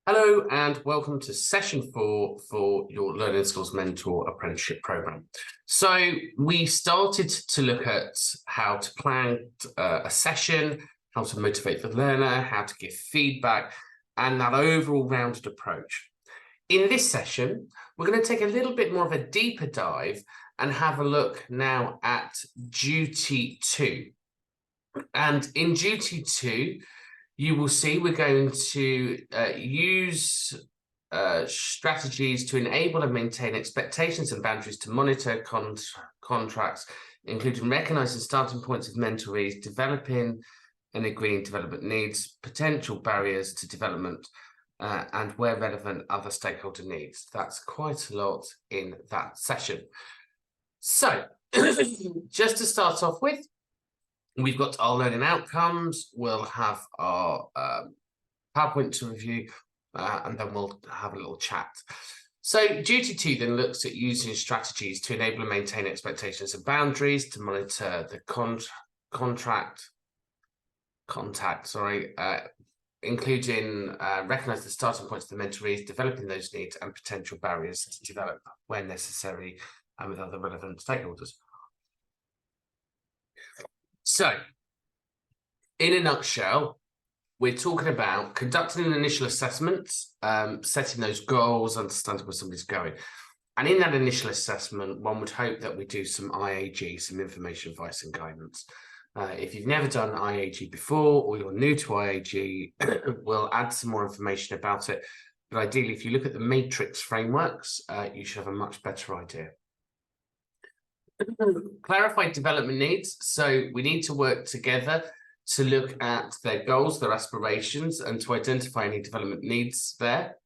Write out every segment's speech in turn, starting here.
Hello and welcome to session 4 for your Learning Skills Mentor Apprenticeship Programme. So we started to look at how to plan a session, how to motivate the learner, how to give feedback, and that overall rounded approach. In this session, we're going to take a little bit more of a deeper dive and have a look now at duty 2. And in duty 2, you will see we're going to use strategies to enable and maintain expectations and boundaries to monitor contracts, including recognizing starting points of mentorees, developing and agreeing development needs, potential barriers to development, and where relevant, other stakeholder needs. That's quite a lot in that session. So just to start off with, we've got our learning outcomes, we'll have our PowerPoint to review, and then we'll have a little chat. So duty 2 then looks at using strategies to enable and maintain expectations and boundaries, to monitor the including recognize the starting points of the mentorees, developing those needs and potential barriers to develop where necessary and with other relevant stakeholders. So, in a nutshell, we're talking about conducting an initial assessment, setting those goals, understanding where somebody's going. And in that initial assessment, one would hope that we do some IAG, some information, advice and guidance. If you've never done IAG before, or you're new to IAG, we'll add some more information about it. But ideally, if you look at the matrix frameworks, you should have a much better idea. Clarify development needs. So we need to work together to look at their goals, their aspirations, and to identify any development needs there.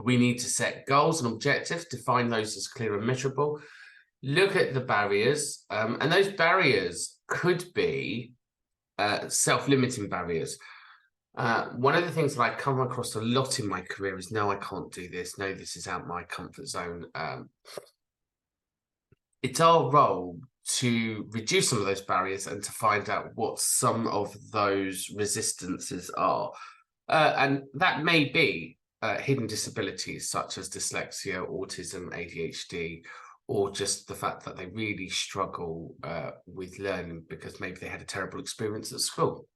We need to set goals and objectives, define those as clear and measurable. Look at the barriers, and those barriers could be self-limiting barriers. One of the things that I come across a lot in my career is, no, I can't do this. No, this is out my comfort zone. It's our role to reduce some of those barriers and to find out what some of those resistances are. And that may be hidden disabilities such as dyslexia, autism, ADHD, or just the fact that they really struggle with learning because maybe they had a terrible experience at school.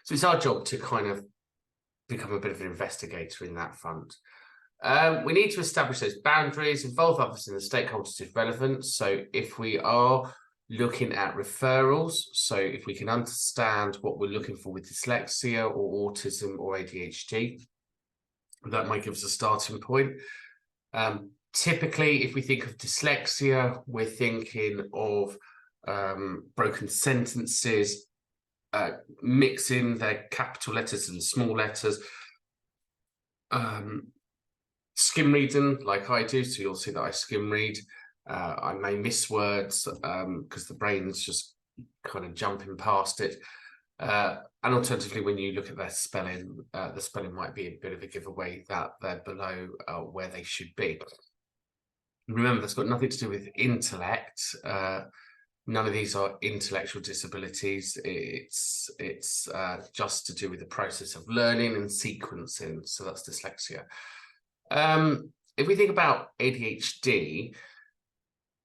So it's our job to kind of become a bit of an investigator in that front. We need to establish those boundaries, involve others in the stakeholders if relevant. So if we are looking at referrals, so if we can understand what we're looking for with dyslexia or autism or ADHD, that might give us a starting point. Typically, if we think of dyslexia, we're thinking of broken sentences, mixing their capital letters and small letters, skim reading like I do, so you'll see that I skim read. I may miss words because the brain's just kind of jumping past it. And alternatively, when you look at their spelling, the spelling might be a bit of a giveaway that they're below where they should be. Remember, that's got nothing to do with intellect. None of these are intellectual disabilities. It's just to do with the process of learning and sequencing. So that's dyslexia. If we think about ADHD,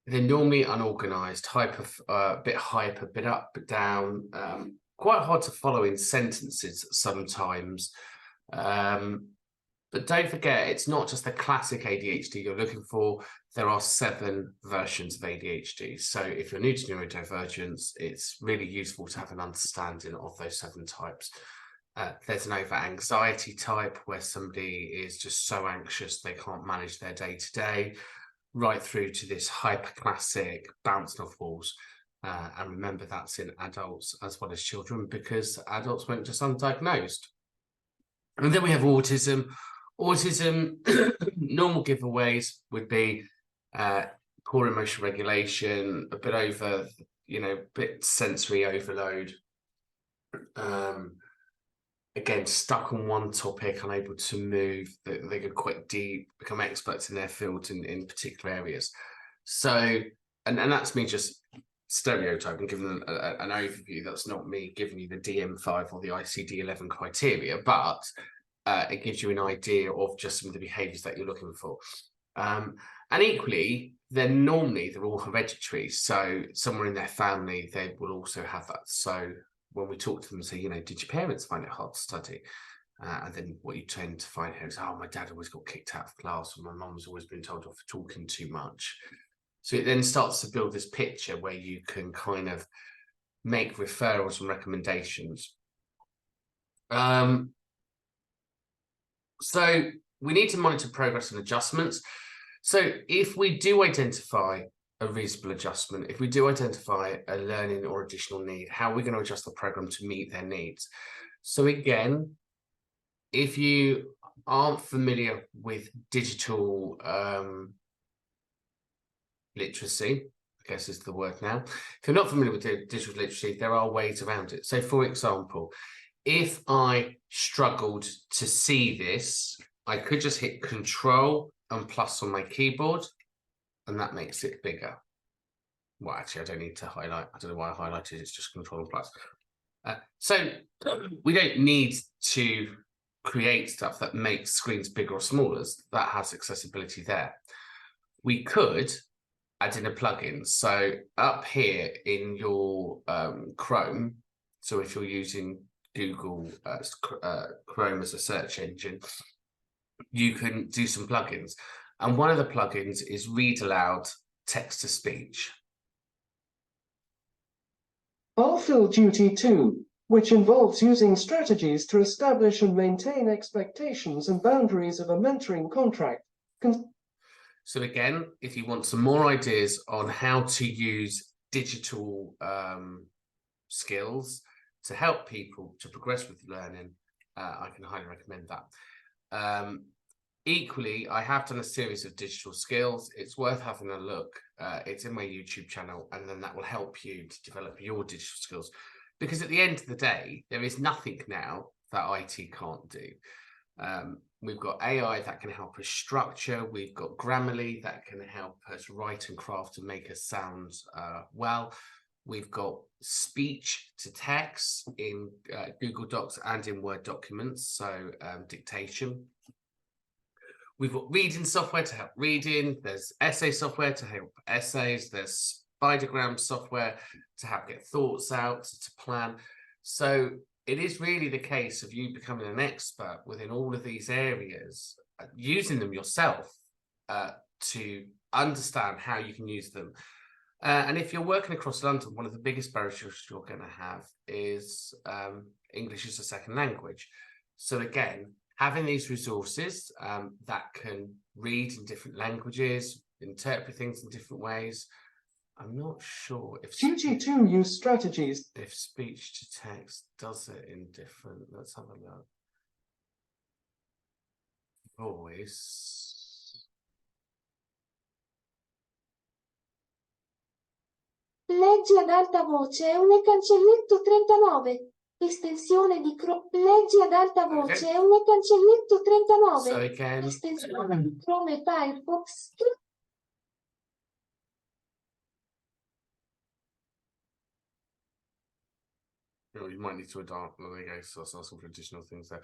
they're normally unorganized, bit hyper, bit up, bit down, quite hard to follow in sentences sometimes. But don't forget, it's not just the classic ADHD you're looking for. There are 7 versions of ADHD. So if you're new to neurodivergence, it's really useful to have an understanding of those 7 types. There's an over-anxiety type where somebody is just so anxious they can't manage their day-to-day, right through to this hyper-classic bouncing off walls. And remember, that's in adults as well as children, because adults weren't just undiagnosed. And then we have autism. Autism, normal giveaways would be poor emotional regulation, a bit over, bit sensory overload. Again, stuck on one topic, unable to move. They go quite deep, become experts in their field in particular areas. So, and that's me just stereotyping, giving them an overview. That's not me giving you the DM5 or the ICD-11 criteria, but it gives you an idea of just some of the behaviours that you're looking for. And equally, they're all hereditary. So somewhere in their family, they will also have that. So when we talk to them and say, did your parents find it hard to study? And then what you tend to find here is, oh, my dad always got kicked out of class, or my mum's always been told off for talking too much. So it then starts to build this picture where you can kind of make referrals and recommendations. So we need to monitor progress and adjustments. So if we do identify a reasonable adjustment, if we do identify a learning or additional need, how are we going to adjust the program to meet their needs? So again, if you aren't familiar with digital literacy, I guess is the word now. If you're not familiar with digital literacy, there are ways around it. So for example, if I struggled to see this, I could just hit Control and plus on my keyboard, and that makes it bigger. Well, actually, I don't need to highlight. I don't know why I highlighted it. It's just Control and plus. So we don't need to create stuff that makes screens bigger or smaller. That has accessibility there. We could add in a plugin. So up here in your Chrome, so if you're using Google Chrome as a search engine, you can do some plugins. And one of the plugins is Read Aloud Text-to-Speech. Fulfill Duty 2, which involves using strategies to establish and maintain expectations and boundaries of a mentoring contract. So again, if you want some more ideas on how to use digital skills to help people to progress with learning, I can highly recommend that. Equally, I have done a series of digital skills. It's worth having a look. It's in my YouTube channel, and then that will help you to develop your digital skills. Because at the end of the day, there is nothing now that IT can't do. We've got AI that can help us structure. We've got Grammarly that can help us write and craft and make us sound well. We've got speech to text in Google Docs and in Word documents, so dictation. We've got reading software to help reading. There's essay software to help essays. There's Spidergram software to help get thoughts out, to plan. So it is really the case of you becoming an expert within all of these areas, using them yourself to understand how you can use them. And if you're working across London, one of the biggest barriers you're going to have is English as a second language. So again, having these resources that can read in different languages, interpret things in different ways. I'm not sure if Duty 2 use strategies. If speech to text does it in different. Let's have a look. Voice. Leggi ad alta voce un cancelletto 39. Estensione di Leggi ad alta voce un cancelletto 39. So again, estensione di Chrome e Firefox. you might need to adapt. There you go. So I'll some additional things there.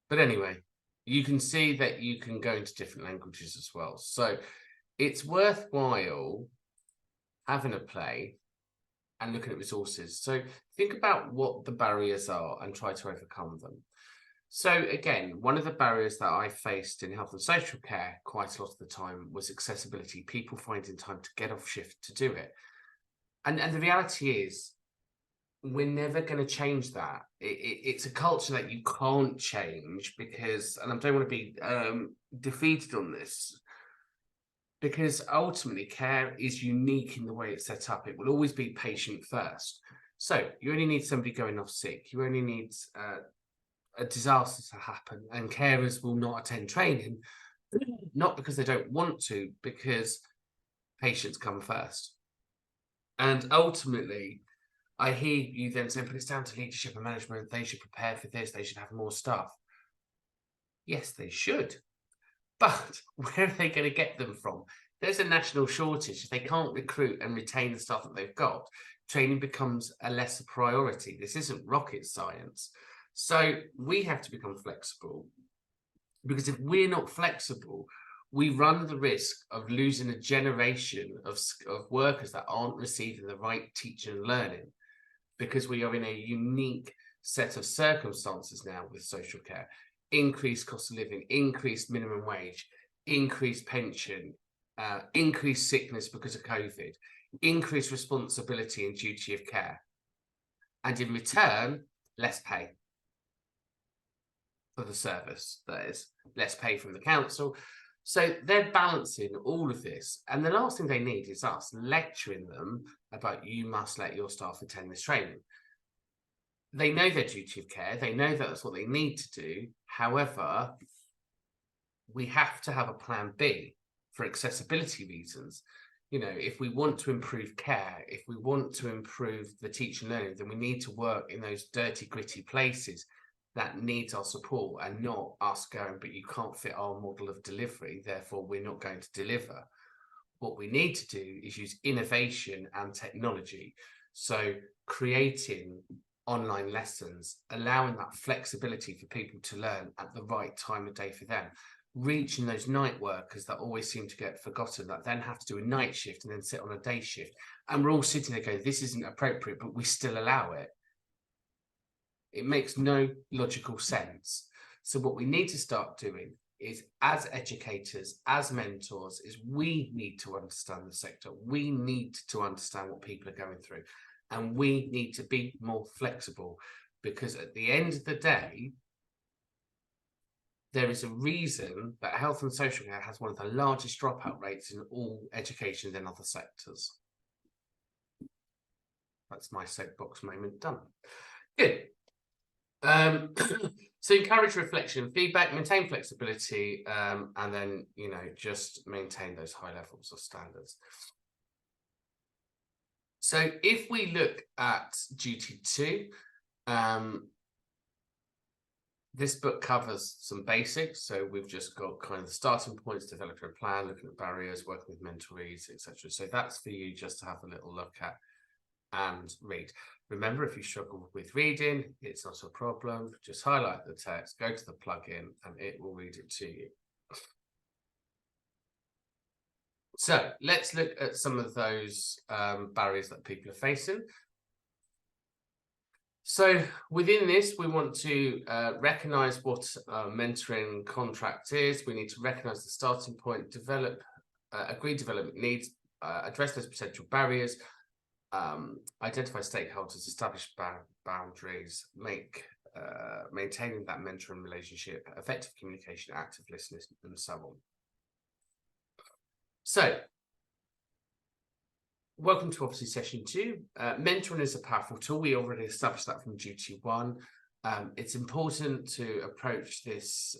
But anyway, you can see that you can go into different languages as well. So it's worthwhile having a play and looking at resources. So think about what the barriers are and try to overcome them. So again, one of the barriers that I faced in health and social care quite a lot of the time was accessibility, people finding time to get off shift to do it. And the reality is, we're never going to change that. It's a culture that you can't change because, and I don't want to be defeated on this, because ultimately care is unique in the way it's set up. It will always be patient first. So you only need somebody going off sick. You only need a disaster to happen, and carers will not attend training, not because they don't want to, because patients come first. And ultimately, I hear you then saying, but it's down to leadership and management. They should prepare for this. They should have more staff. Yes, they should. But where are they going to get them from? there's a national shortage. If they can't recruit and retain the staff that they've got, training becomes a lesser priority. This isn't rocket science. So we have to become flexible, because if we're not flexible, we run the risk of losing a generation of workers that aren't receiving the right teaching and learning, because we are in a unique set of circumstances now with social care. Increased cost of living, increased minimum wage, increased pension, increased sickness because of COVID, increased responsibility and duty of care, and in return, less pay for the service. That is, less pay from the council. So they're balancing all of this, and the last thing they need is us lecturing them about, you must let your staff attend this training. They know their duty of care, they know that that's what they need to do. However, we have to have a plan B for accessibility reasons. You know, if we want to improve care, if we want to improve the teaching and learning, then we need to work in those dirty, gritty places that needs our support, and not us going, but you can't fit our model of delivery, therefore we're not going to deliver. What we need to do is use innovation and technology. So creating online lessons, allowing that flexibility for people to learn at the right time of day for them, reaching those night workers that always seem to get forgotten, that then have to do a night shift and then sit on a day shift. And we're all sitting there going, this isn't appropriate, but we still allow it. It makes no logical sense. So what we need to start doing is, as educators, as mentors, is we need to understand the sector. We need to understand what people are going through. And we need to be more flexible, because at the end of the day, there is a reason that health and social care has one of the largest dropout rates in all education than other sectors. That's my soapbox moment done. Good. So encourage reflection and feedback, maintain flexibility, and then, you know, just maintain those high levels of standards. So if we look at duty 2, this book covers some basics. So we've just got kind of the starting points, developing a plan, looking at barriers, working with mentorees, etc. So that's for you just to have a little look at and read. Remember, if you struggle with reading, it's not a problem. Just highlight the text, go to the plugin, and it will read it to you. So let's look at some of those barriers that people are facing. So within this, we want to recognize what a mentoring contract is. We need to recognize the starting point, develop, agree development needs, address those potential barriers, identify stakeholders, establish boundaries, maintaining that mentoring relationship, effective communication, active listening, and so on. So, welcome to obviously session 2. Mentoring is a powerful tool. We already established that from duty 1. It's important to approach this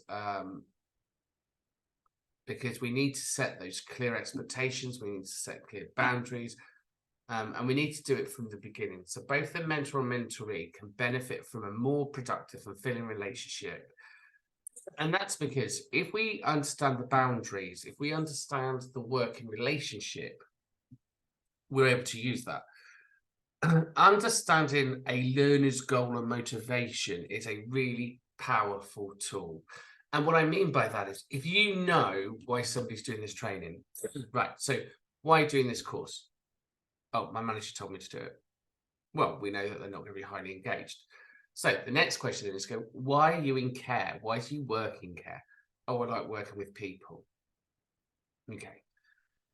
because we need to set those clear expectations. We need to set clear boundaries. And we need to do it from the beginning. So both the mentor and mentoree can benefit from a more productive and fulfilling relationship. And that's because if we understand the boundaries, if we understand the working relationship, we're able to use that. Understanding a learner's goal and motivation is a really powerful tool. And what I mean by that is, if you know why somebody's doing this training, right, so why are you doing this course? Oh, my manager told me to do it. Well, we know that they're not going to be highly engaged. So the next question is, why are you in care? Why do you work in care? Oh, I like working with people. Okay.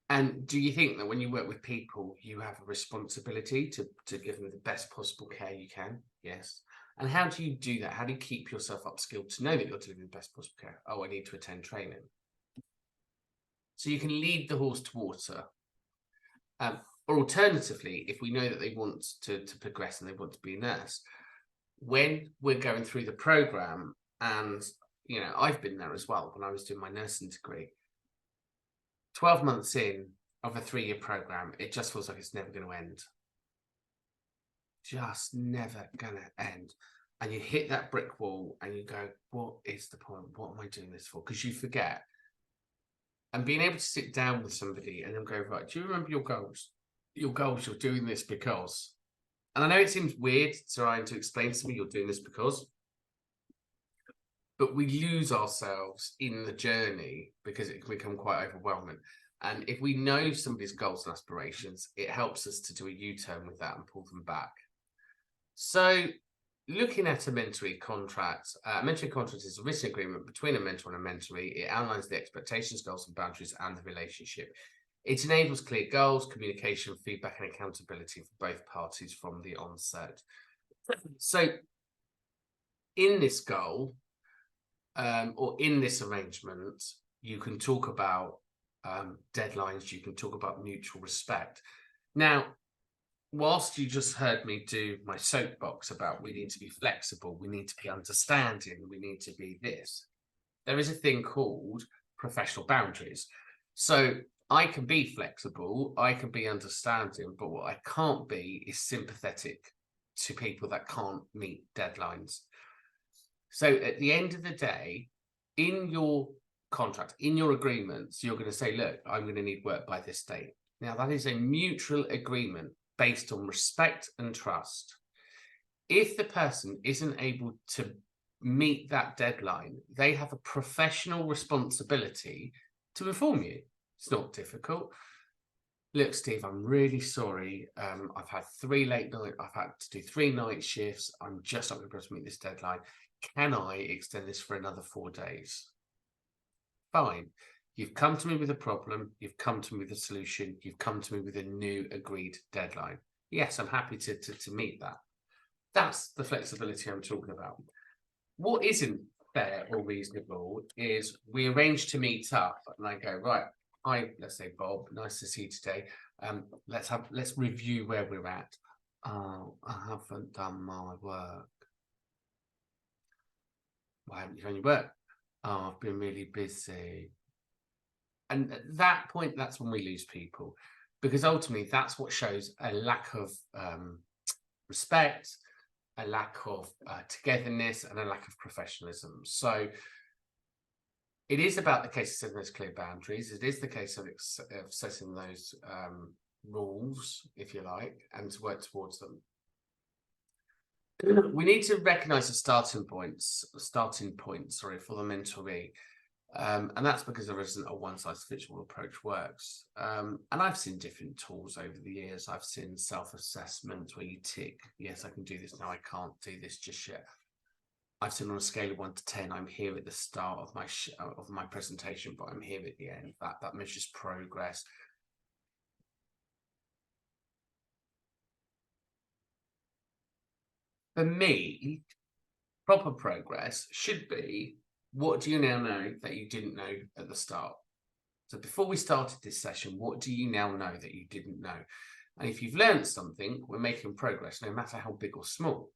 And do you think that when you work with people, you have a responsibility to give them the best possible care you can? Yes. And how do you do that? How do you keep yourself upskilled to know that you're delivering the best possible care? Oh, I need to attend training. So you can lead the horse to water. Or alternatively, if we know that they want to progress and they want to be a nurse, when we're going through the program, and, you know, I've been there as well when I was doing my nursing degree, 12 months in of a 3-year program, it just feels like it's never going to end. Just never going to end. And you hit that brick wall and you go, what is the point? What am I doing this for? Because you forget And being able to sit down with somebody and then go, right, do you remember your goals? Your goals, you're doing this because. And I know it seems weird trying to explain to me you're doing this because, but we lose ourselves in the journey because it can become quite overwhelming. And if we know somebody's goals and aspirations, it helps us to do a U-turn with that and pull them back. So looking at a mentoree contract is a written agreement between a mentor and a mentoree. It outlines the expectations, goals and boundaries and the relationship. It enables clear goals, communication, feedback and accountability for both parties from the onset. So in this goal, or in this arrangement, you can talk about deadlines, you can talk about mutual respect. Now, whilst you just heard me do my soapbox about we need to be flexible, we need to be understanding, we need to be this, there is a thing called professional boundaries. So I can be flexible, I can be understanding, but what I can't be is sympathetic to people that can't meet deadlines. So at the end of the day, in your contract, in your agreements, you're going to say, look, I'm going to need work by this date. Now, that is a mutual agreement based on respect and trust. If the person isn't able to meet that deadline, they have a professional responsibility to inform you. It's not difficult. Look, Steve, I'm really sorry. I've had 3 late nights. I've had to do 3 night shifts. I'm just not going to be able to meet this deadline. Can I extend this for another 4 days? Fine. You've come to me with a problem. You've come to me with a solution. You've come to me with a new agreed deadline. Yes, I'm happy to meet that. That's the flexibility I'm talking about. What isn't fair or reasonable is we arrange to meet up and I go, right, hi, let's say Bob, nice to see you today. Let's review where we're at. Oh, I haven't done my work. Why haven't you done your work? Oh, I've been really busy. And at that point, that's when we lose people, because ultimately that's what shows a lack of respect, a lack of togetherness, and a lack of professionalism. So it is about the case of setting those clear boundaries. It is the case of setting those rules, if you like, and to work towards them. We need to recognise the starting points, for the mentoree. And that's because there isn't a one-size-fits-all approach works. And I've seen different tools over the years. I've seen self-assessment where you tick, yes, I can do this now, I can't do this just yet. I've seen on a scale of 1 to 10, I'm here at the start of my presentation, but I'm here at the end. That measures progress. For me, proper progress should be, what do you now know that you didn't know at the start? So before we started this session, what do you now know that you didn't know? And if you've learned something, we're making progress, no matter how big or small.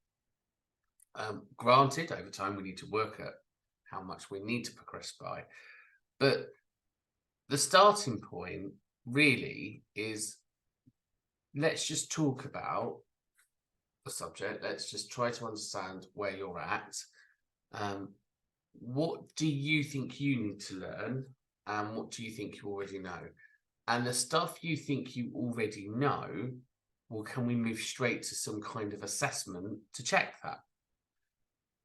Granted, over time, we need to work at how much we need to progress by. But the starting point really is, let's just talk about the subject. Let's just try to understand where you're at. What do you think you need to learn? And what do you think you already know? And the stuff you think you already know, well, can we move straight to some kind of assessment to check that?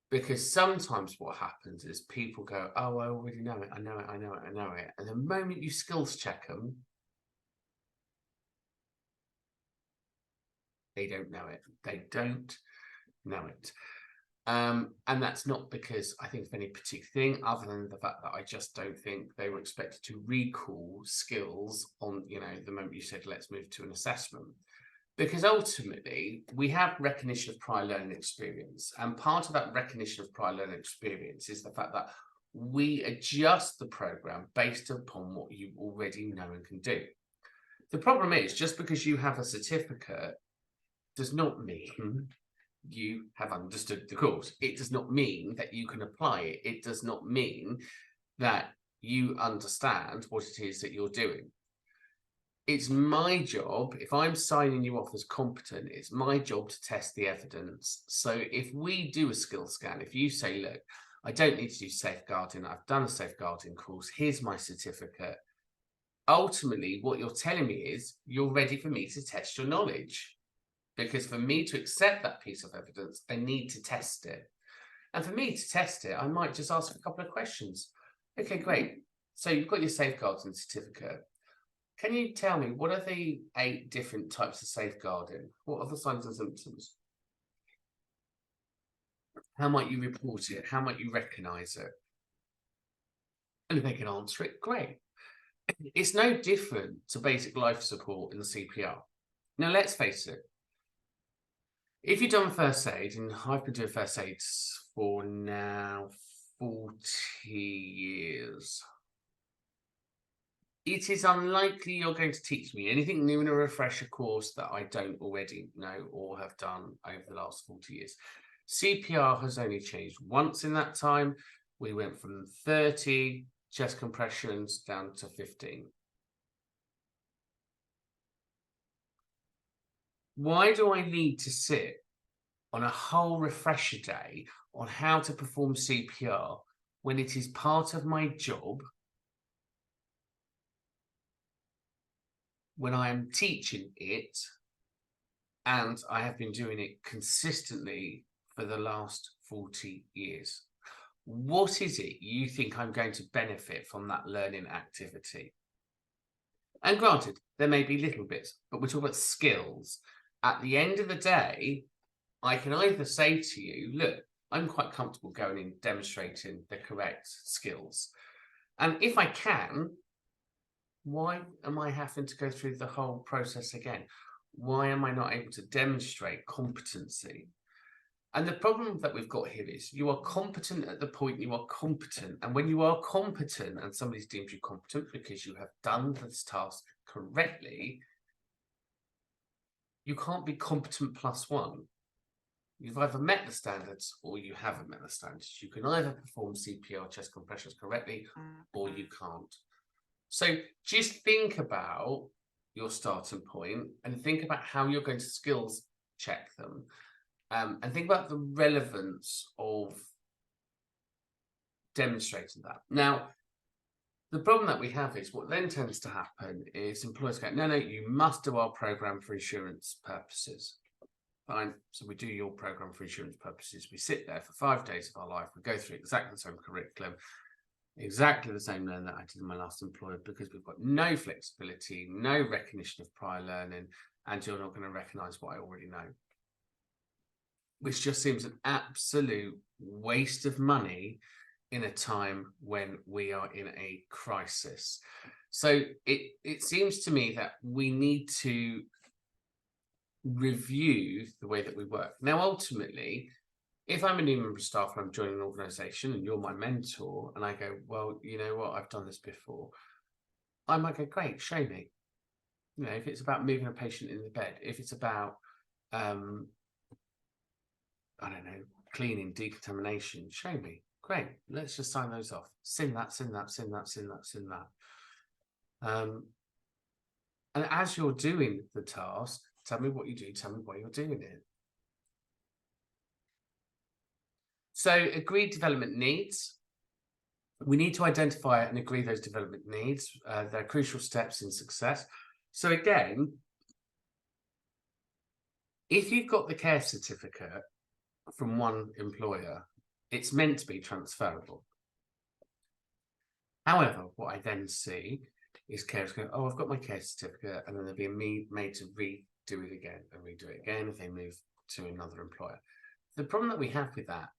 Because sometimes what happens is people go, oh, I already know it, I know it, I know it, I know it. And the moment you skills check them, they don't know it. They don't know it. And that's not because I think of any particular thing, other than the fact that I just don't think they were expected to recall skills on, the moment you said, let's move to an assessment. Because ultimately, we have recognition of prior learning experience. And part of that recognition of prior learning experience is the fact that we adjust the program based upon what you already know and can do. The problem is, just because you have a certificate does not mean you have understood the course. It does not mean that you can apply it. It does not mean that you understand what it is that you're doing. It's my job, if I'm signing you off as competent, it's my job to test the evidence. So if we do a skill scan, if you say, look, I don't need to do safeguarding, I've done a safeguarding course, here's my certificate, ultimately what you're telling me is you're ready for me to test your knowledge. Because for me to accept that piece of evidence, I need to test it. And for me to test it, I might just ask a couple of questions. Okay, great. So you've got your safeguarding certificate. Can you tell me, what are the 8 different types of safeguarding? What are the signs and symptoms? How might you report it? How might you recognise it? And if they can answer it, great. It's no different to basic life support in the CPR. Now, let's face it. If you've done first aid, and I've been doing first aid for now 40 years, it is unlikely you're going to teach me anything new in a refresher course that I don't already know or have done over the last 40 years. CPR has only changed once in that time. We went from 30 chest compressions down to 15. Why do I need to sit on a whole refresher day on how to perform CPR when it is part of my job, when I am teaching it, and I have been doing it consistently for the last 40 years? What is it you think I'm going to benefit from that learning activity? And granted, there may be little bits, but we're talking about skills. At the end of the day, I can either say to you, look, I'm quite comfortable going and demonstrating the correct skills. And if I can, why am I having to go through the whole process again? Why am I not able to demonstrate competency? And the problem that we've got here is you are competent at the point you are competent. And when you are competent and somebody's deemed you competent because you have done this task correctly, you can't be competent +1. You've either met the standards or you haven't met the standards. You can either perform CPR chest compressions correctly or you can't. So just think about your starting point and think about how you're going to skills check them. And think about the relevance of demonstrating that. Now, the problem that we have is what then tends to happen is employers go, no, you must do our program for insurance purposes. Fine. So we do your program for insurance purposes. We sit there for 5 days of our life. We go through exactly the same curriculum, exactly the same learning that I did in my last employer, because we've got no flexibility, no recognition of prior learning, and you're not going to recognize what I already know. Which just seems an absolute waste of money in a time when we are in a crisis. So it seems to me that we need to review the way that we work. Now, ultimately, if I'm a new member of staff and I'm joining an organization and you're my mentor and I go, well, you know what, I've done this before, I might go, great, show me. You know, if it's about moving a patient in the bed, if it's about I don't know, cleaning, decontamination, show me. Great, let's just sign those off. Send that. And as you're doing the task, tell me what you do, tell me why you're doing it. So agreed development needs. We need to identify and agree those development needs. They're crucial steps in success. So again, if you've got the care certificate from one employer, it's meant to be transferable. However, what I then see is carers go, oh, I've got my care certificate, and then they're being made to redo it again and redo it again if they move to another employer. The problem that we have with that,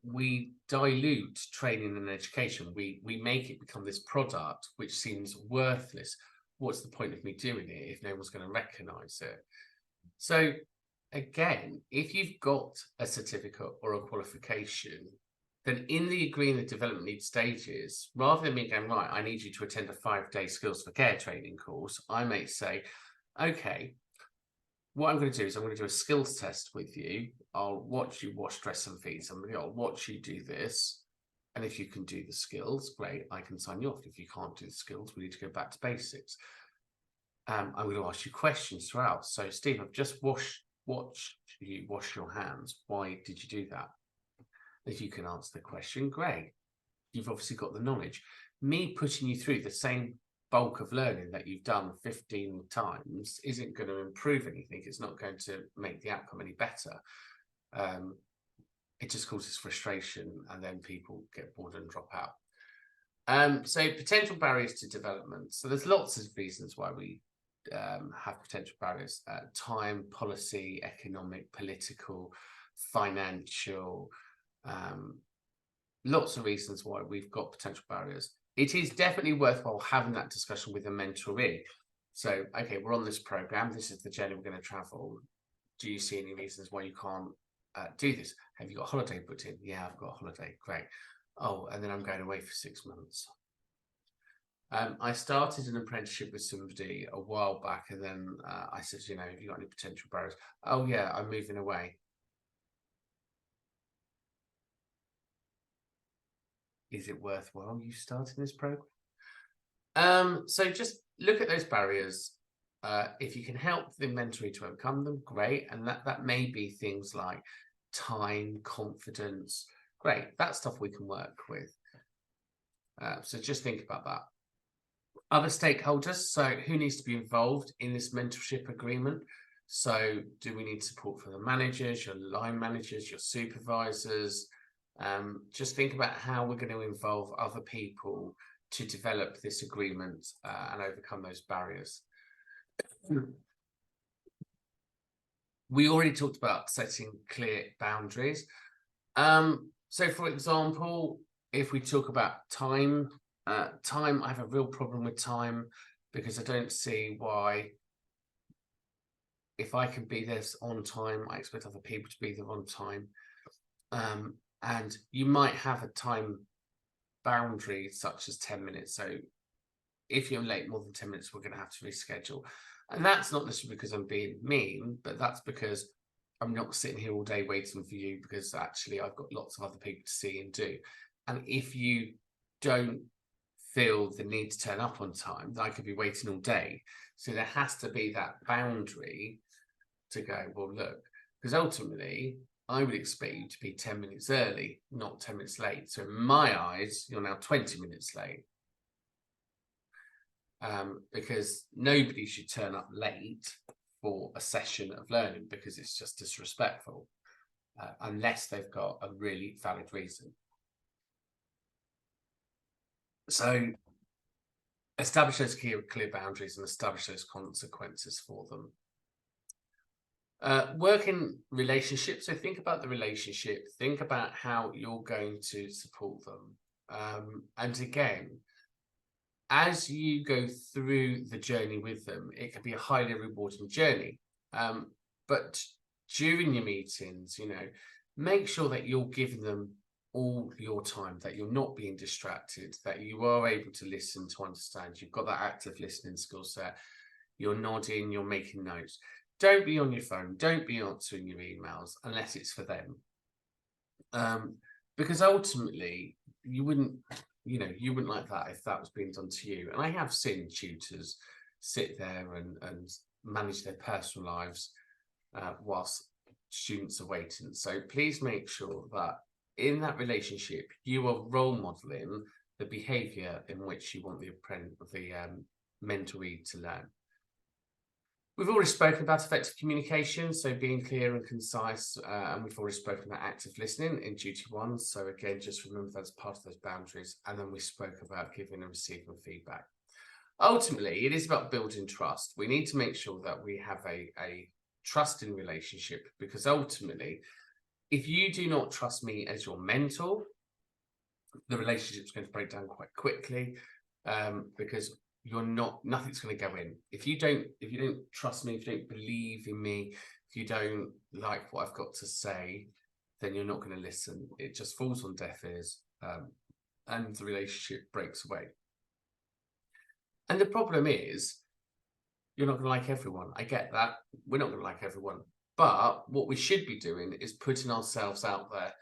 we dilute training and education. We make it become this product which seems worthless. What's the point of me doing it if no one's going to recognise it? So again, if you've got a certificate or a qualification, then in the agreeing the development needs stages, rather than me going, right, I need you to attend a 5-day skills for care training course, I may say, okay, what I'm going to do is I'm going to do a skills test with you. I'll watch you wash, dress and feed somebody. I'll watch you do this. And if you can do the skills, great, I can sign you off. If you can't do the skills, we need to go back to basics. I'm going to ask you questions throughout. So, Steve, I've just watched you wash your hands. Why did you do that? If you can answer the question, great. You've obviously got the knowledge. Me putting you through the same bulk of learning that you've done 15 times isn't going to improve anything. It's not going to make the outcome any better. It just causes frustration, and then people get bored and drop out. So potential barriers to development. So there's lots of reasons why we have potential barriers: time, policy, economic, political, financial, lots of reasons why we've got potential barriers. It is definitely worthwhile having that discussion with a mentoree. So, okay, we're on this program. This is the journey we're going to travel. Do you see any reasons why you can't do this? Have you got a holiday booked in? Yeah, I've got a holiday. Great. Oh, and then I'm going away for 6 months. I started an apprenticeship with somebody a while back, and then I said, you know, have you got any potential barriers? Oh, yeah, I'm moving away. Is it worthwhile you starting this program? So just look at those barriers. If you can help the mentoree to overcome them, great. And that may be things like time, confidence. Great, that stuff we can work with. So just think about that. Other stakeholders. So who needs to be involved in this mentorship agreement? So do we need support from the managers, your line managers, your supervisors? Just think about how we're going to involve other people to develop this agreement and overcome those barriers. We already talked about setting clear boundaries. So for example, if we talk about time, I have a real problem with time, because I don't see why, if I can be there on time, I expect other people to be there on time. And you might have a time boundary such as 10 minutes. So if you're late more than 10 minutes, we're going to have to reschedule. And that's not necessarily because I'm being mean, but that's because I'm not sitting here all day waiting for you, because actually I've got lots of other people to see and do. And if you don't feel the need to turn up on time, then I could be waiting all day. So there has to be that boundary to go, well, look, because ultimately I would expect you to be 10 minutes early, not 10 minutes late. So in my eyes, you're now 20 minutes late. Because nobody should turn up late for a session of learning, because it's just disrespectful, unless they've got a really valid reason. So establish those clear boundaries and establish those consequences for them. Work in relationships. So think about the relationship. Think about how you're going to support them. And again, as you go through the journey with them, it can be a highly rewarding journey. But during your meetings, you know, make sure that you're giving them all your time, that you're not being distracted, that you are able to listen, to understand. You've got that active listening skill set. You're nodding, you're making notes. Don't be on your phone. Don't be answering your emails unless it's for them. Because ultimately, you wouldn't like that if that was being done to you. And I have seen tutors sit there and manage their personal lives whilst students are waiting. So please make sure that in that relationship, you are role modeling the behavior in which you want the mentoree to learn. We've already spoken about effective communication, so being clear and concise, and we've already spoken about active listening in duty 1. So again, just remember that's part of those boundaries. And then we spoke about giving and receiving feedback. Ultimately, it is about building trust. We need to make sure that we have a trusting relationship, because ultimately, if you do not trust me as your mentor, the relationship is going to break down quite quickly, because nothing's going to go in. If you don't trust me, if you don't believe in me, if you don't like what I've got to say, then you're not going to listen. It just falls on deaf ears, and the relationship breaks away. And the problem is, you're not going to like everyone. I get that. We're not going to like everyone. But what we should be doing is putting ourselves out there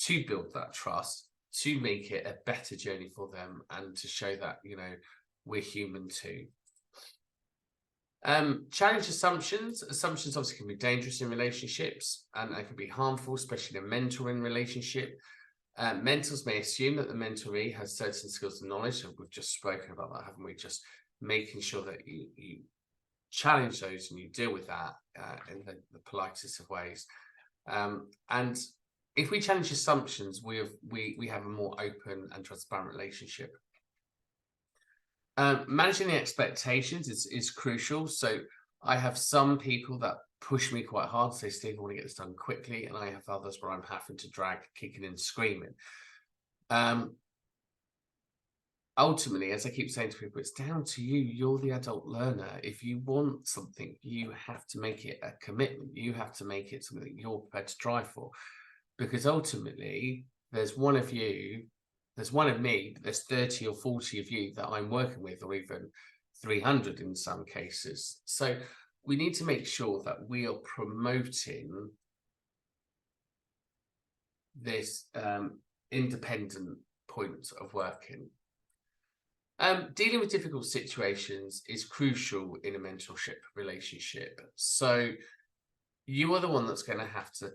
to build that trust, to make it a better journey for them, and to show that, you know, we're human too. Challenge assumptions. Assumptions obviously can be dangerous in relationships, and they can be harmful, especially in a mentoring relationship. Mentors may assume that the mentoree has certain skills and knowledge, and we've just spoken about that, haven't we? Just making sure that you challenge those and you deal with that in the politest of ways. And if we challenge assumptions, we have a more open and transparent relationship. Managing the expectations is crucial. So I have some people that push me quite hard, say, Steve, I want to get this done quickly. And I have others where I'm having to drag, kicking and screaming. Ultimately, as I keep saying to people, it's down to you. You're the adult learner. If you want something, you have to make it a commitment. You have to make it something that you're prepared to drive for. Because ultimately, there's one of you, there's one of me, but there's 30 or 40 of you that I'm working with, or even 300 in some cases. So we need to make sure that we are promoting this independent point of working. Dealing with difficult situations is crucial in a mentorship relationship. So you are the one that's going to have to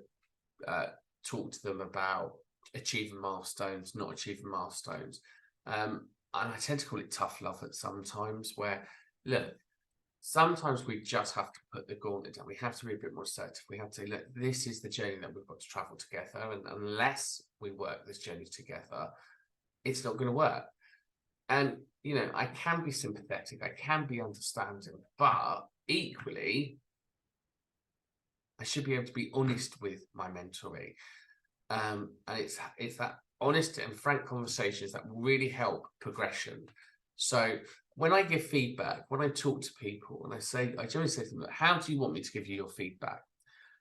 talk to them about achieving milestones, not achieving milestones. And I tend to call it tough love at sometimes, where, look, sometimes we just have to put the gauntlet down. We have to be a bit more assertive. We have to say, look, this is the journey that we've got to travel together. And unless we work this journey together, it's not going to work. And, you know, I can be sympathetic, I can be understanding, but equally, I should be able to be honest with my mentoree. And it's that honest and frank conversations that really help progression. So when I give feedback, when I talk to people, and I generally say to them, how do you want me to give you your feedback?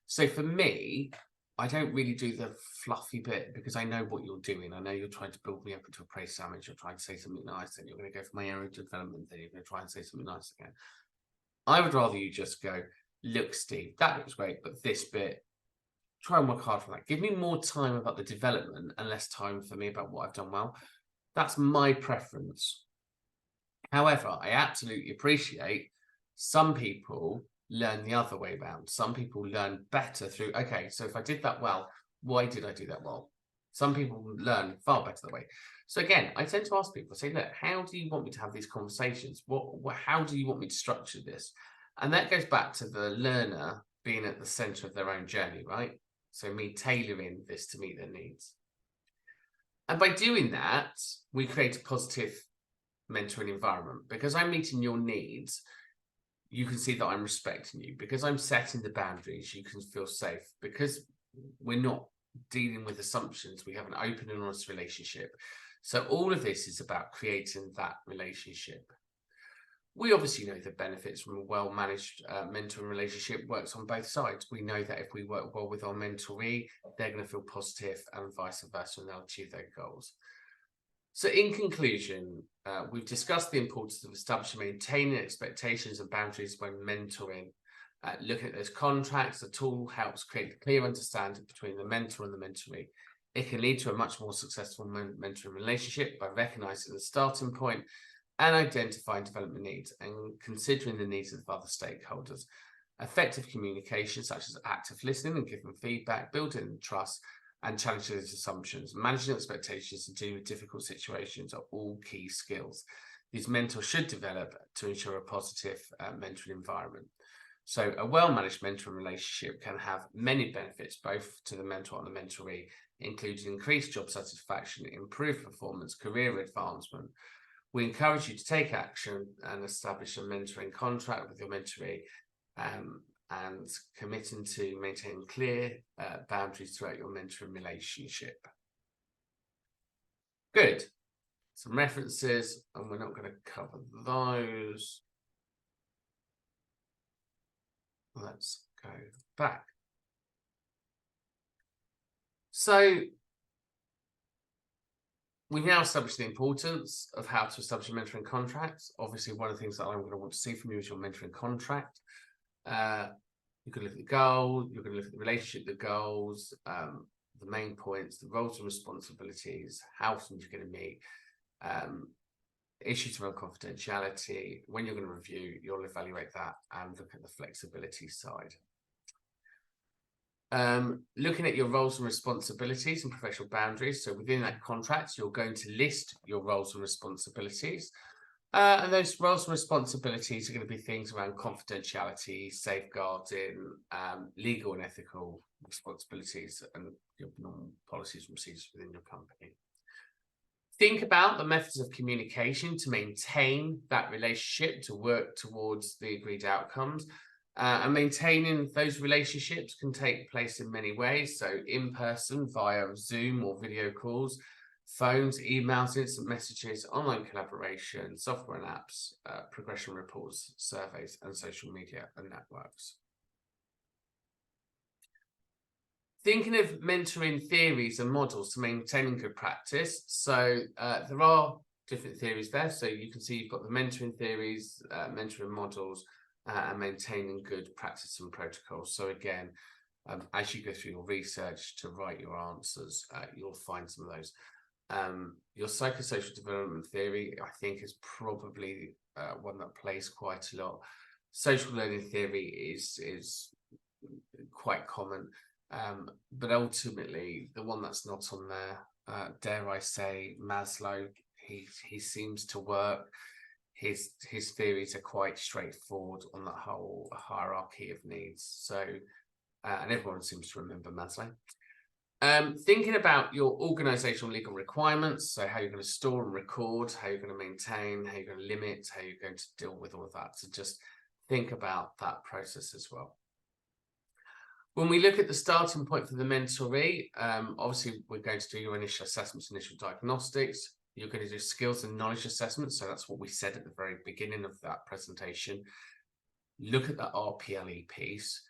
So for me, I don't really do the fluffy bit, because I know what you're doing. I know you're trying to build me up into a praise sandwich. You're trying to say something nice, then you're going to go for my area of development, then you're going to try and say something nice again. I would rather you just go, look, Steve, that looks great, but this bit, try and work hard for that. Give me more time about the development and less time for me about what I've done well. That's my preference. However, I absolutely appreciate some people learn the other way around. Some people learn better through, okay, so if I did that well, why did I do that well? Some people learn far better that way. So again, I tend to ask people, say, look, how do you want me to have these conversations? How do you want me to structure this? And that goes back to the learner being at the center of their own journey, right? So me tailoring this to meet their needs. And by doing that, we create a positive mentoring environment. Because I'm meeting your needs, you can see that I'm respecting you. Because I'm setting the boundaries, you can feel safe. Because we're not dealing with assumptions, we have an open and honest relationship. So all of this is about creating that relationship. We obviously know the benefits from a well-managed mentoring relationship works on both sides. We know that if we work well with our mentoree, they're going to feel positive, and vice versa, and they'll achieve their goals. So in conclusion, we've discussed the importance of establishing and maintaining expectations and boundaries when mentoring. Looking at those contracts, the tool helps create a clear understanding between the mentor and the mentoree. It can lead to a much more successful mentoring relationship by recognizing the starting point and identifying development needs and considering the needs of other stakeholders. Effective communication, such as active listening and giving feedback, building trust, and challenging those assumptions, managing expectations, and dealing with difficult situations are all key skills these mentors should develop to ensure a positive mentoring environment. So a well-managed mentoring relationship can have many benefits, both to the mentor and the mentoree, including increased job satisfaction, improved performance, career advancement. We encourage you to take action and establish a mentoring contract with your mentoree, and committing to maintaining clear boundaries throughout your mentoring relationship. Good. Some references, and we're not going to cover those. Let's go back. So we've now established the importance of how to establish a mentoring contract. Obviously, one of the things that I'm going to want to see from you is your mentoring contract. You can look at the goal, you're going to look at the relationship, the goals, the main points, the roles and responsibilities, how often you're going to meet, issues around confidentiality. When you're going to review, you'll evaluate that and look at the flexibility side. Looking at your roles and responsibilities and professional boundaries. So within that contract, you're going to list your roles and responsibilities. And those roles and responsibilities are going to be things around confidentiality, safeguarding, legal and ethical responsibilities, and your normal policies and procedures within your company. Think about the methods of communication to maintain that relationship, to work towards the agreed outcomes. And maintaining those relationships can take place in many ways. So in person, via Zoom or video calls, phones, emails, instant messages, online collaboration, software and apps, progression reports, surveys, and social media and networks. Thinking of mentoring theories and models to maintaining good practice. So there are different theories there. So you can see you've got the mentoring theories, mentoring models, and maintaining good practice and protocols. So again, as you go through your research to write your answers, you'll find some of those. Your psychosocial development theory, I think, is probably one that plays quite a lot. Social learning theory is quite common, but ultimately the one that's not on there, dare I say, Maslow, he seems to work. His theories are quite straightforward on that whole hierarchy of needs. So, and everyone seems to remember Maslow. Thinking about your organizational legal requirements, so how you're going to store and record, how you're going to maintain, how you're going to limit, how you're going to deal with all of that. So just think about that process as well. When we look at the starting point for the mentoree, obviously we're going to do your initial assessments, initial diagnostics. You're going to do skills and knowledge assessments. So that's what we said at the very beginning of that presentation. Look at the RPLE piece.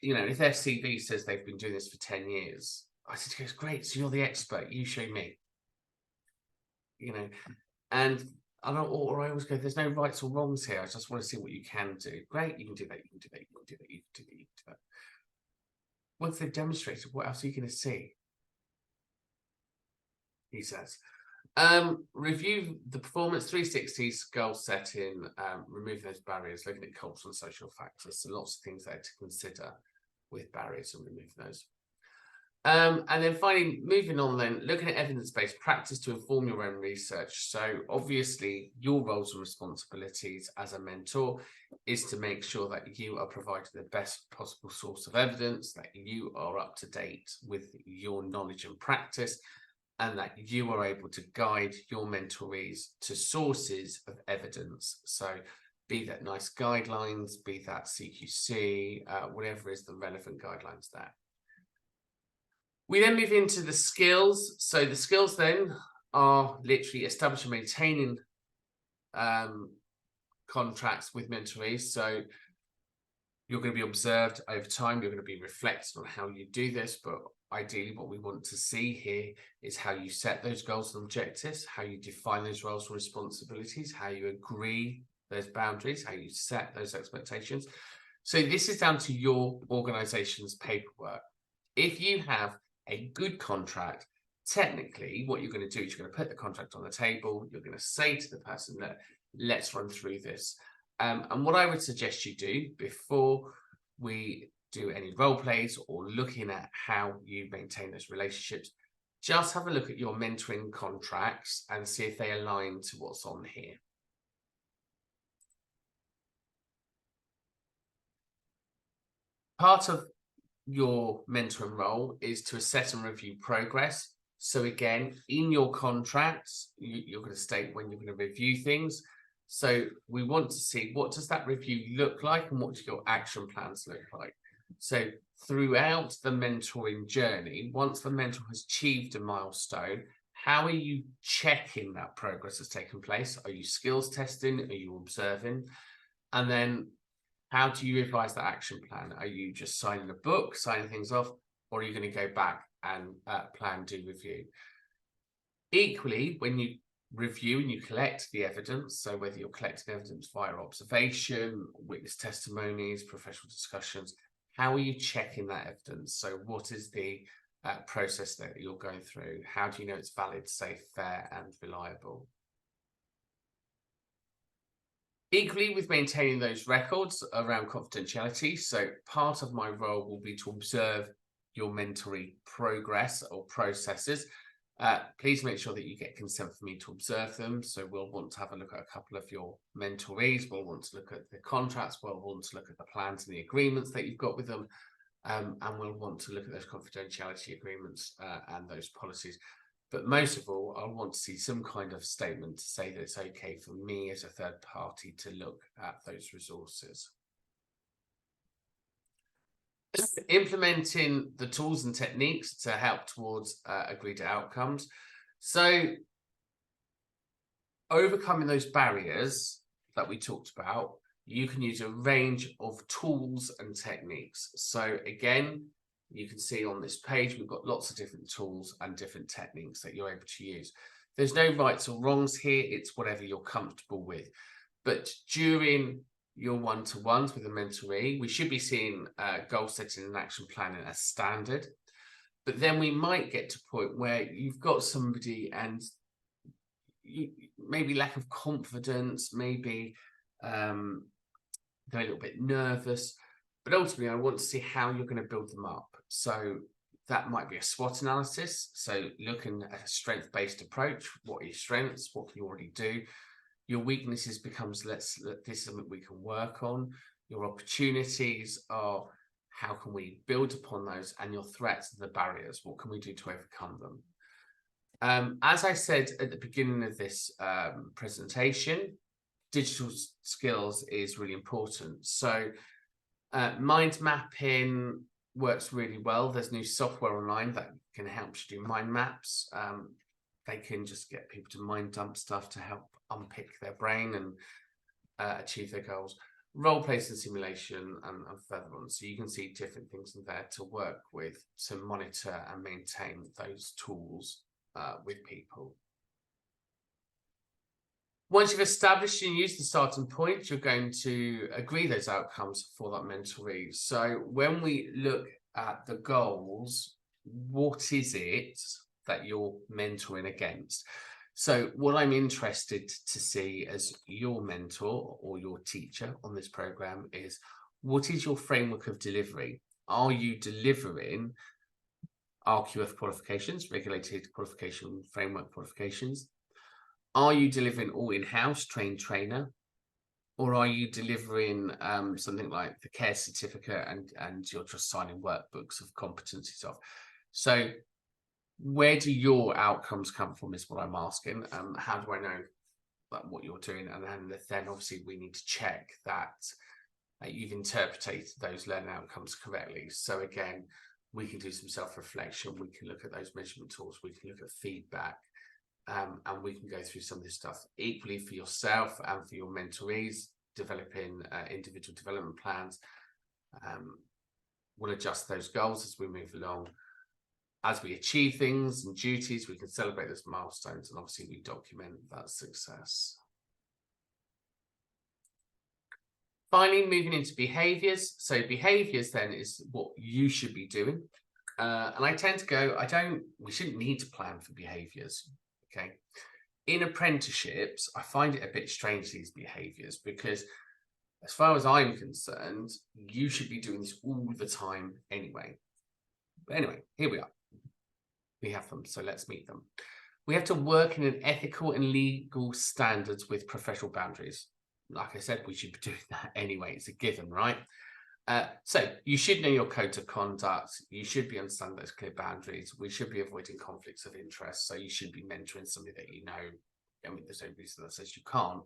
You know, if their CV says they've been doing this for 10 years, I said, it goes, great, so you're the expert, you show me. You know, and I always go, there's no rights or wrongs here. I just want to see what you can do. Great, you can do that, you can do that, you can do that, you can do that, you can do that. Once they've demonstrated, what else are you going to see? He says. Review the performance 360s, goal setting, remove those barriers, looking at cultural and social factors. So lots of things there to consider with barriers and remove those. And then finally, moving on then, looking at evidence-based practice to inform your own research. So obviously your roles and responsibilities as a mentor is to make sure that you are providing the best possible source of evidence, that you are up to date with your knowledge and practice, and that you are able to guide your mentorees to sources of evidence. So be that NICE guidelines, be that CQC, whatever is the relevant guidelines there. We then move into the skills. So the skills then are literally establishing and maintaining contracts with mentorees. So you're going to be observed over time. You're going to be reflected on how you do this, but ideally what we want to see here is how you set those goals and objectives, how you define those roles and responsibilities, how you agree those boundaries, how you set those expectations. So this is down to your organization's paperwork. If you have a good contract, technically what you're going to do is you're going to put the contract on the table. You're going to say to the person that let's run through this. And what I would suggest you do before we do any role plays or looking at how you maintain those relationships, just have a look at your mentoring contracts and see if they align to what's on here. Part of your mentoring role is to assess and review progress. So again, in your contracts, you're going to state when you're going to review things. So we want to see, what does that review look like and what do your action plans look like? So throughout the mentoring journey, once the mentor has achieved a milestone, how are you checking that progress has taken place? Are you skills testing? Are you observing? And then how do you revise that action plan? Are you just signing a book, signing things off, or are you going to go back and plan, do review? Equally, when you review and you collect the evidence, so whether you're collecting evidence via observation, witness testimonies, professional discussions, how are you checking that evidence? So what is the process that you're going through? How do you know it's valid, safe, fair, and reliable? Equally, with maintaining those records around confidentiality, so part of my role will be to observe your mentoree progress or processes, please make sure that you get consent for me to observe them. So we'll want to have a look at a couple of your mentorees. We'll want to look at the contracts. We'll want to look at the plans and the agreements that you've got with them. And we'll want to look at those confidentiality agreements and those policies. But most of all, I want to see some kind of statement to say that it's okay for me as a third party to look at those resources. Implementing the tools and techniques to help towards agreed outcomes. So overcoming those barriers that we talked about, you can use a range of tools and techniques. So again, you can see on this page, we've got lots of different tools and different techniques that you're able to use. There's no rights or wrongs here. It's whatever you're comfortable with. But during your one-to-ones with a mentoree, we should be seeing goal setting and action planning as standard. But then we might get to a point where you've got somebody and you, maybe lack of confidence, maybe they're a little bit nervous, but ultimately I want to see how you're going to build them up. So that might be a SWOT analysis. So looking at a strength-based approach. What are your strengths? What can you already do? Your weaknesses becomes, this is something we can work on. Your opportunities are, how can we build upon those? And your threats are the barriers. What can we do to overcome them? As I said at the beginning of this presentation, digital skills is really important. So mind mapping works really well. There's new software online that can help you do mind maps. They can just get people to mind dump stuff to help unpick their brain and achieve their goals. Role plays and simulation and further on. So you can see different things in there to work with, to monitor and maintain those tools with people. Once you've established and used the starting point, you're going to agree those outcomes for that mentoree. So when we look at the goals, what is it that you're mentoring against? So what I'm interested to see as your mentor or your teacher on this program is, what is your framework of delivery? Are you delivering RQF qualifications, regulated qualification framework qualifications? Are you delivering all in-house trained trainer? Or are you delivering something like the care certificate and you're just signing workbooks of competencies of? So where do your outcomes come from is what I'm asking. How do I know what you're doing? And then obviously we need to check that you've interpreted those learning outcomes correctly. So again, we can do some self-reflection. We can look at those measurement tools. We can look at feedback. And we can go through some of this stuff equally for yourself and for your mentorees, developing individual development plans. We'll adjust those goals as we move along. As we achieve things and duties, we can celebrate those milestones, and obviously we document that success. Finally, moving into behaviours. So behaviours then is what you should be doing. And I tend to go, we shouldn't need to plan for behaviours. Okay. In apprenticeships, I find it a bit strange, these behaviours, because as far as I'm concerned, you should be doing this all the time anyway. But anyway, here we are. We have them, so let's meet them. We have to work in an ethical and legal standards with professional boundaries. Like I said, we should be doing that anyway. It's a given, right? So you should know your code of conduct. You should be understanding those clear boundaries. We should be avoiding conflicts of interest. So you should be mentoring somebody that you know. I mean, there's no reason that says you can't,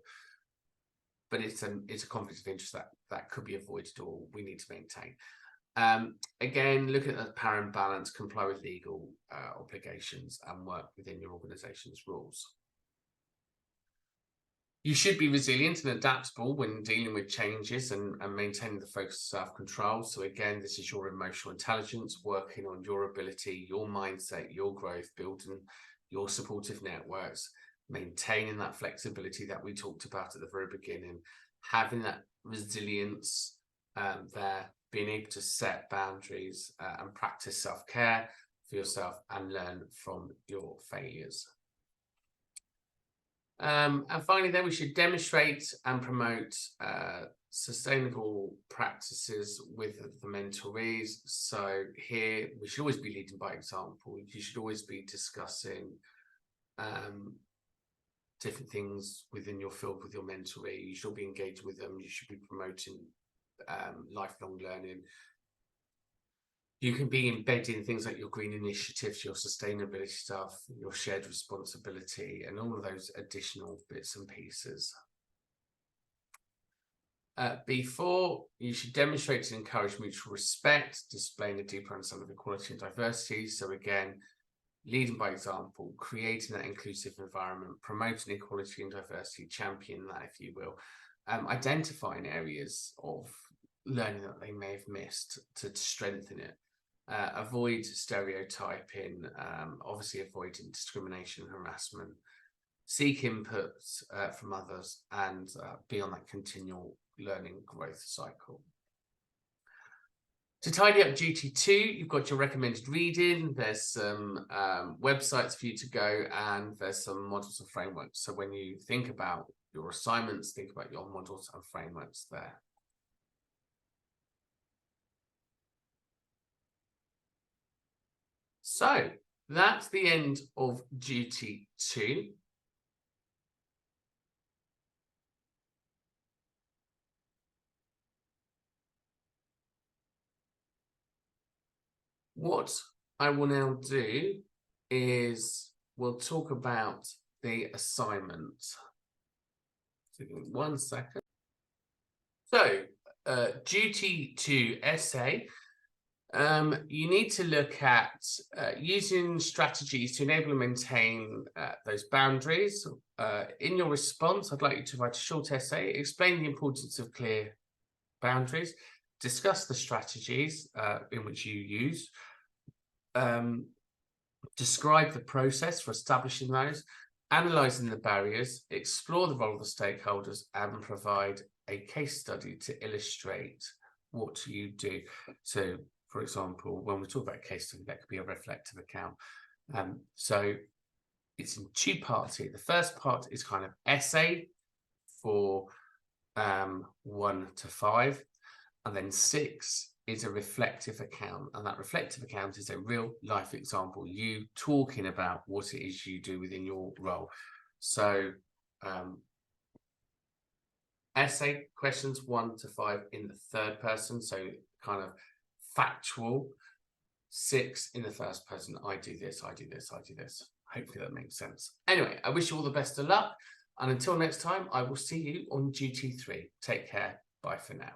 but it's a conflict of interest that could be avoided or we need to maintain. Again, look at the power and balance, comply with legal obligations and work within your organization's rules. You should be resilient and adaptable when dealing with changes and maintaining the focus of self-control. So again, this is your emotional intelligence, working on your ability, your mindset, your growth, building your supportive networks, maintaining that flexibility that we talked about at the very beginning, having that resilience there, being able to set boundaries and practice self-care for yourself and learn from your failures. And finally, then we should demonstrate and promote sustainable practices with the mentorees. So here we should always be leading by example. You should always be discussing different things within your field with your mentoree. You should be engaged with them. You should be promoting lifelong learning. You can be embedding things like your green initiatives, your sustainability stuff, your shared responsibility, and all of those additional bits and pieces. B4, you should demonstrate and encourage mutual respect, displaying a deeper understanding of equality and diversity. So again, leading by example, creating that inclusive environment, promoting equality and diversity, championing that, if you will, identifying areas of learning that they may have missed to strengthen it. Avoid stereotyping, obviously avoiding discrimination and harassment, seek inputs from others, and be on that continual learning growth cycle. To tidy up duty 2, you've got your recommended reading, there's some websites for you to go, and there's some models and frameworks. So when you think about your assignments, think about your models and frameworks there. So that's the end of duty 2. What I will now do is we'll talk about the assignment. So give me 1 second. So duty 2 essay. You need to look at using strategies to enable and maintain those boundaries. In your response, I'd like you to write a short essay, explain the importance of clear boundaries, discuss the strategies in which you use, describe the process for establishing those, analysing the barriers, explore the role of the stakeholders, and provide a case study to illustrate what you do. So, for example, when we talk about case study, that could be a reflective account. So it's in 2 parts here. The first part is kind of essay for 1 to 5, and then 6 is a reflective account, and that reflective account is a real life example, you talking about what it is you do within your role. So essay questions 1 to 5 in the third person, so kind of factual. 6 in the first person, I do this, I do this, I do this. Hopefully that makes sense. Anyway, I wish you all the best of luck, and until next time, I will see you on duty 3. Take care. Bye for now.